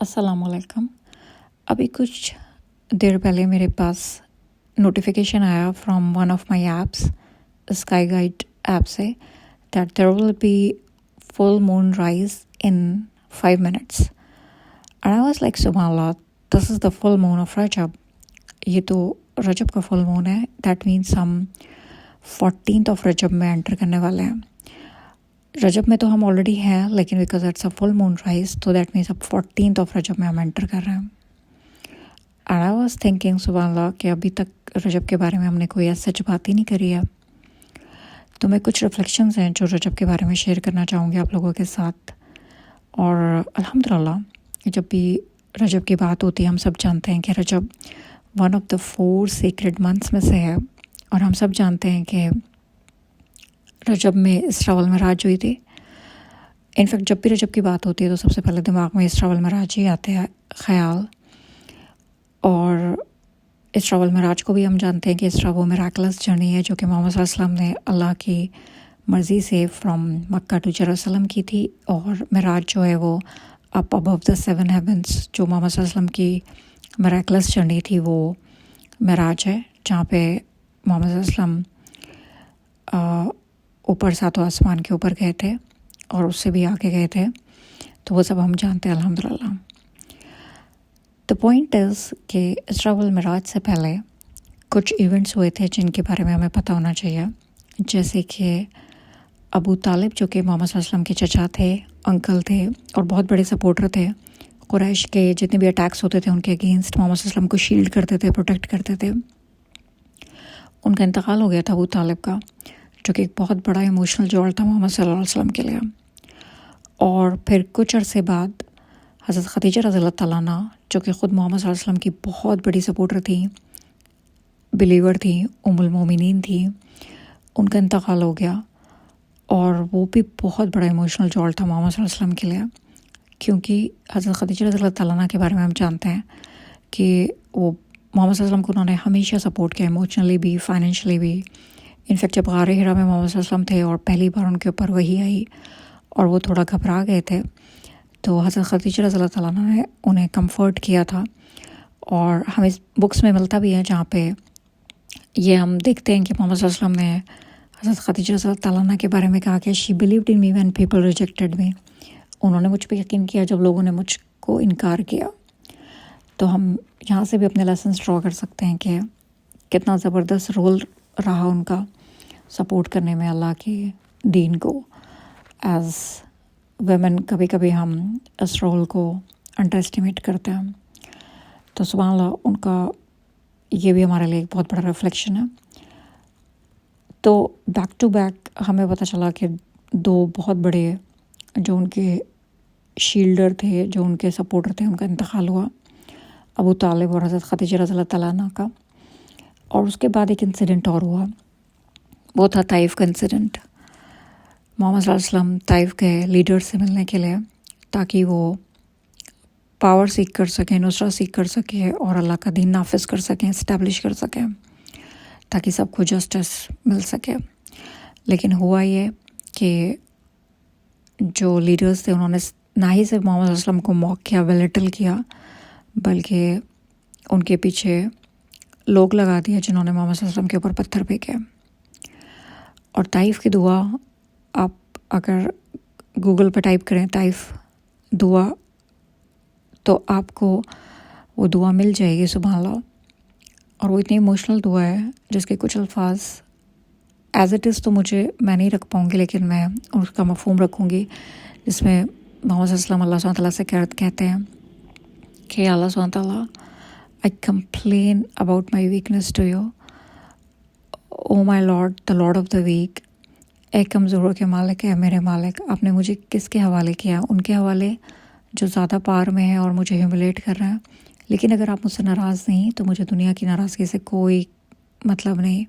अस्सलाम वालेकुम। अभी कुछ देर पहले मेरे पास नोटिफिकेशन आया from one of my apps, sky guide app से, that there will be full moon rise in 5 minutes. And I was like, subhanallah, this is the full moon of Rajab. ये तो रजब का फुल मून है. That means हम 14th of रजब में enter करने वाले हैं. रजब में तो हम ऑलरेडी हैं, लेकिन because it's a full moon rise, तो दैट मीन्स अब 14th ऑफ रजब में हम एंटर कर रहे हैं. एंड आई वाज थिंकिंग सुबहानअल्लाह कि अभी तक रजब के बारे में हमने कोई सच बात ही नहीं करी है. तो मैं कुछ रिफ्लेक्शंस हैं जो रजब के बारे में शेयर करना चाहूँगी आप लोगों के साथ. और अल्हम्दुलिल्लाह जब भी रजब की बात होती है, हम सब जानते हैं कि रजब one of the 4 secret months में से है. और हम सब जानते हैं कि रजब में इसरा वल मिराज हुई थी. इनफैक्ट जब भी रजब की बात होती है तो सबसे पहले दिमाग में इसरा वल मिराज ही आते हैं ख्याल. और इसरा वल मिराज को भी हम जानते हैं कि इसरा वो मिराकलस जर्नी है जो कि मोहम्मद सल्लल्लाहु अलैहि वसल्लम ने अल्लाह की मर्ज़ी से फ्रॉम मक्का टू जेरूसलम की थी. और मिराज जो है वो अप अबव द 7 हेवंस, जो मोहम्मद सल्लल्लाहु अलैहि वसल्लम की मिराकलस जर्नी थी, वो मिराज है, जहाँ पे मोहम्मद सल्लल्लाहु अलैहि वसल्लम ऊपर सातों आसमान के ऊपर गए थे और उससे भी आगे गए थे. तो वो सब हम जानते हैं अल्हम्दुलिल्लाह. द पॉइंट इज़ कि इसरा वल मिराज से पहले कुछ इवेंट्स हुए थे जिनके बारे में हमें पता होना चाहिए. जैसे कि अबू तालिब, जो कि मोहम्मद सल्लल्लाहु अलैहि वसल्लम के चचा थे, अंकल थे और बहुत बड़े सपोर्टर थे. कुरैश के जितने भी अटैक्स होते थे उनके अगेंस्ट मोहम्मद सल्लल्लाहु अलैहि वसल्लम को शील्ड करते थे, प्रोटेक्ट करते थे. उनका इंतकाल हो गया था अबू तालिब का, जो कि एक बहुत बड़ा इमोशनल जोड़ था मोहम्मद सल्लल्लाहु अलैहि वसल्लम के लिए. और फिर कुछ अरसे बाद हज़रत खदीजा रज़ियल्लाहु तआला अन्हा, जो कि ख़ुद मोहम्मद सल्लल्लाहु अलैहि वसल्लम की बहुत बड़ी सपोर्टर थी, बिलीवर थी, उम्मुल मोमिनीन थी, उनका इंतकाल हो गया. और वो भी बहुत बड़ा इमोशनल जोड़ था मोहम्मद सल्लल्लाहु अलैहि वसल्लम के लिए, क्योंकि हज़रत खदीजा रज़ियल्लाहु तआला अन्हा के बारे में हम जानते हैं कि वो मोहम्मद सल्लल्लाहु अलैहि वसल्लम को उन्होंने हमेशा सपोर्ट किया, इमोशनली भी, फाइनेंशियली भी. इनफैक्ट जब गारे हिरा में मोहम्मद सल्लल्लाहु अलैहि वसल्लम थे और पहली बार उनके ऊपर वही आई और वो थोड़ा घबरा गए थे, तो हज़रत खदीजा रज़ियल्लाहु तआला अन्हा ने उन्हें कंफर्ट किया था. और हमें बुक्स में मिलता भी है जहाँ पे ये हम देखते हैं कि मोहम्मद सल्लल्लाहु अलैहि वसल्लम ने हज़रत खदीजा रज़ियल्लाहु तआला अन्हा के बारे में कहा कि she believed in me when people rejected मी. उन्होंने मुझ पे यकीन किया जब लोगों ने मुझको इनकार किया. तो हम यहाँ से भी अपने लेसन्स ड्रॉ कर सकते हैं कि कितना ज़बरदस्त रोल रहा उनका सपोर्ट करने में अल्लाह के दीन को. एज़ वेमेन कभी कभी हम इस रोल को अंडर एस्टिमेट करते हैं. तो सुभान अल्लाह, उनका ये भी हमारे लिए एक बहुत बड़ा रिफ्लेक्शन है. तो बैक टू बैक हमें पता चला कि 2 बहुत बड़े जो उनके शील्डर थे, जो उनके सपोर्टर थे, उनका इंतकाल हुआ, अबू तालिब और हज़रत खदीजा रज़ियल्लाहु तआला अन्हा का. और उसके बाद एक इंसिडेंट और हुआ, वो था ताइफ का इंसिडेंट. मोहम्मद सल्लल्लाहु अलैहि वसल्लम ताइफ के लीडर से मिलने के लिए, ताकि वो पावर सीख कर सकें, नुसरत सीख कर सकें और अल्लाह का दीन नाफिज कर सकें, इस्टेब्लिश कर सकें, ताकि सबको जस्टिस मिल सके. लेकिन हुआ ये कि जो लीडर्स थे उन्होंने ना ही सिर्फ मोहम्मद सल्लल्लाहु अलैहि वसल्लम को मॉक किया, वेलिटल किया, बल्कि उनके पीछे लोग लगा दिए जिन्होंने मोहम्मद सल्लल्लाहु अलैहि वसल्लम के ऊपर पत्थर फेंके. और ताइफ की दुआ, आप अगर गूगल पर टाइप करें ताइफ दुआ, तो आपको वो दुआ मिल जाएगी सुभान अल्लाह. और वो इतनी इमोशनल दुआ है जिसके कुछ अल्फाज एज़ इट इज़ तो मैं नहीं रख पाऊँगी, लेकिन मैं उसका मफ़हूम रखूँगी, जिसमें मोहम्मद सल्लल्लाहु अलैहि वसल्लम अल्लाह सुब्हानहू व तआला से कहते हैं कि अल्लाह सुब्हानहू व तआला, I complain about my weakness to you, O my lord, the lord of the weak. ए कमज़ोरों के मालिक है मेरे मालिक, आपने मुझे किसके हवाले किया? उनके हवाले जो ज़्यादा पार में है और मुझे ह्यूमिलेट कर रहे हैं. लेकिन अगर आप मुझसे नाराज़ नहीं, तो मुझे दुनिया की नाराज़गी से कोई मतलब नहीं.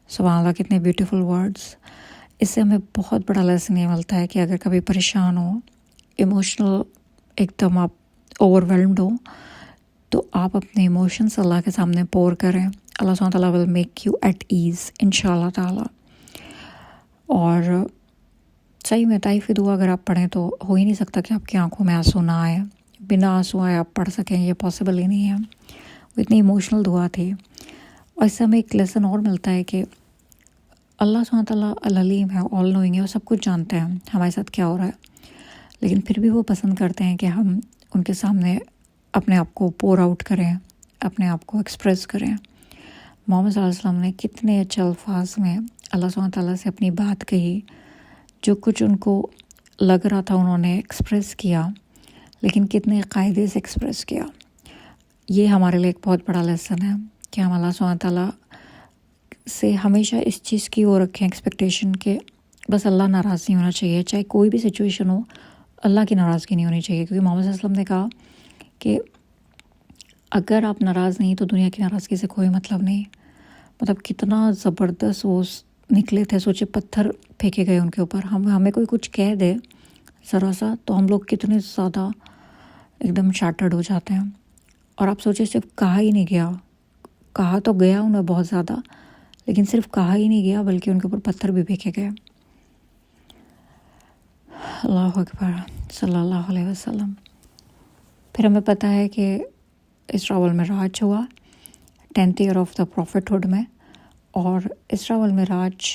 सुभान अल्लाह, कितने ब्यूटीफुल वर्ड्स. इससे हमें बहुत बड़ा लेसन ये मिलता है कि अगर कभी परेशान हो, इमोशनल एकदम आप ओवरवेल्म्ड हो, तो आप अपने इमोशंस अल्लाह के सामने पोर करें. अल्लाह सुब्हानहू व तआला will make you at ease इंशाअल्लाह ताला. और सही में ताइफ की दुआ अगर आप पढ़ें तो हो ही नहीं सकता कि आपकी आंखों में आंसू ना आए. बिना आंसू आए आप पढ़ सकें, ये पॉसिबल ही नहीं है। वो इतनी इमोशनल दुआ थी। और इससे हमें एक लेसन और मिलता है कि अल्लाह सुब्हानहू तआला अल-अलीम है, ऑल नोइंग है, वो सब कुछ जानते हैं हमारे साथ क्या हो रहा है, लेकिन फिर भी वो पसंद करते हैं कि हम उनके सामने अपने आप को पोर आउट करें, अपने आप को एक्सप्रेस करें। मोहम्मद सल्लल्लाहु अलैहि वसल्लम ने कितने अच्छे अल्फाज में अल्लाह सुब्हानहू तआला से अपनी बात कही, जो कुछ उनको लग रहा था उन्होंने एक्सप्रेस किया, लेकिन कितने कायदे से एक्सप्रेस किया। ये हमारे लिए एक बहुत बड़ा लेसन है कि हम अल्लाह सुब्हानहू तआला से हमेशा इस चीज़ की वो रखें एक्सपेक्टेशन के बस अल्लाह नाराज़ नहीं होना चाहिए, चाहे कोई भी सिचुएशन हो, अल्लाह की नाराज़गी नहीं होनी चाहिए। क्योंकि मोहम्मद सल्लल्लाहु अलैहि वसल्लम ने कहा कि अगर आप नाराज़ नहीं तो दुनिया की नाराज़गी से कोई मतलब नहीं। मतलब कितना ज़बरदस्त वो निकले थे, सोचे पत्थर फेंके गए उनके ऊपर। हमें कोई कुछ कह दे ज़रा सा तो हम लोग कितने ज़्यादा एकदम शैटर्ड हो जाते हैं। और आप सोचिए सिर्फ कहा ही नहीं गया, कहा तो गया उन्हें बहुत ज़्यादा, लेकिन सिर्फ कहा ही नहीं गया बल्कि उनके ऊपर पत्थर भी फेंके गए। अल्लाहु अकबर सल्लल्लाहु अलैहि वसल्लम। फिर हमें पता है कि इसरा वल मिराज हुआ 10th year of the prophethood में। और इसरा वल मिराज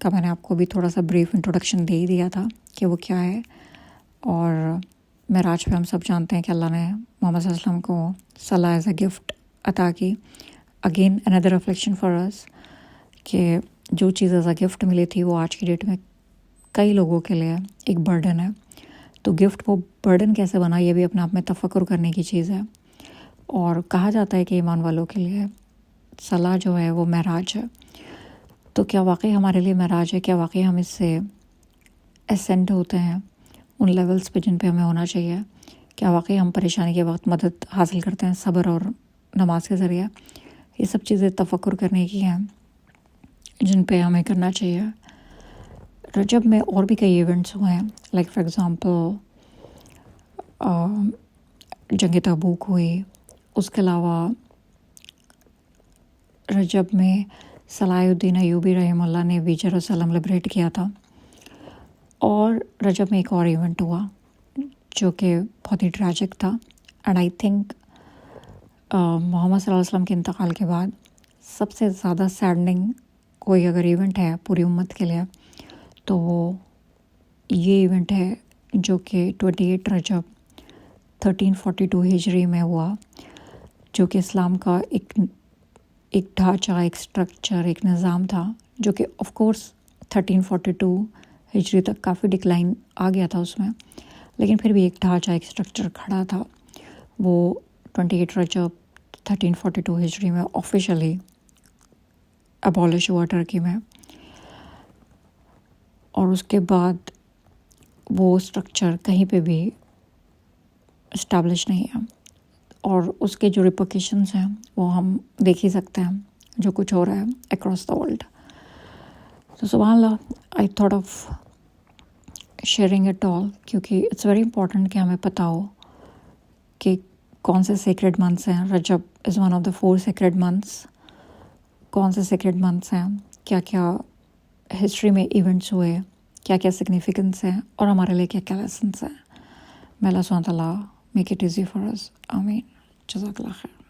का मैंने आपको भी थोड़ा सा ब्रीफ इंट्रोडक्शन दे ही दिया था कि वो क्या है। और मिराज पे हम सब जानते हैं कि अल्लाह ने मोहम्मद सल्लल्लाहु अलैहि वसल्लम को सलाह एज अ गिफ्ट अता की। Again another reflection for us कि जो चीज़ एज अ गिफ्ट मिली थी वो आज की डेट में कई लोगों के लिए एक बर्डन है। तो गिफ्ट वो बर्डन कैसे बना, ये भी अपने आप में तफक्कुर करने की चीज़ है। और कहा जाता है कि ईमान वालों के लिए सलाह जो है वो महराज है। तो क्या वाकई हमारे लिए महराज है? क्या वाकई हम इससे एसेंड होते हैं उन लेवल्स पे जिन पे हमें होना चाहिए? क्या वाकई हम परेशानी के वक्त मदद हासिल करते हैं सब्र और नमाज के ज़रिए? ये सब चीज़ें तफक्कुर करने की हैं जिन पे हमें करना चाहिए। रजब में और भी कई इवेंट्स हुए हैं, लाइक फॉर एग्ज़ाम्पल जंग तबूक हुई। उसके अलावा रजब में सलाहुद्दीन अय्यूबी रहमतुल्लाह ने भी जेरूसलम लिबरेट किया था। और रजब में एक और इवेंट हुआ जो कि बहुत ही ट्रैजिक था। एंड आई थिंक मोहम्मद सल्लल्लाहु अलैहि वसल्लम के इंतकाल के बाद सबसे ज़्यादा सैडनिंग कोई अगर इवेंट है पूरी उम्मत के लिए तो वो ये इवेंट है जो कि 28 रजब 1342 हिजरी में हुआ, जो कि इस्लाम का एक ढांचा, एक स्ट्रक्चर, एक निज़ाम था जो कि ऑफ कोर्स 1342 हिजरी तक काफ़ी डिक्लाइन आ गया था उसमें, लेकिन फिर भी एक ढांचा, एक स्ट्रक्चर खड़ा था। वो 28 रजब 1342 हिजरी में ऑफिशियली अबॉलिश हुआ टर्की में। और उसके बाद वो स्ट्रक्चर कहीं पे भी इस्टेब्लिश नहीं है। और उसके जो रिपरकशंस हैं वो हम देख ही सकते हैं, जो कुछ हो रहा है अक्रॉस द वर्ल्ड। तो सुभान अल्लाह, I thought of sharing it all, क्योंकि इट्स वेरी इंपॉर्टेंट कि हमें पता हो कि कौन से सेक्रेड मंथ्स हैं। रजब is one of the 4 sacred months. कौन से सेक्रेड मंथ्स हैं, क्या क्या हिस्ट्री में इवेंट्स हुए, क्या क्या सिग्निफिकेंस है और हमारे लिए क्या क्या लेसन्स हैं। may Allah subhanahu wa ta'ala make it easy for us. Ameen. Jazakallah khair.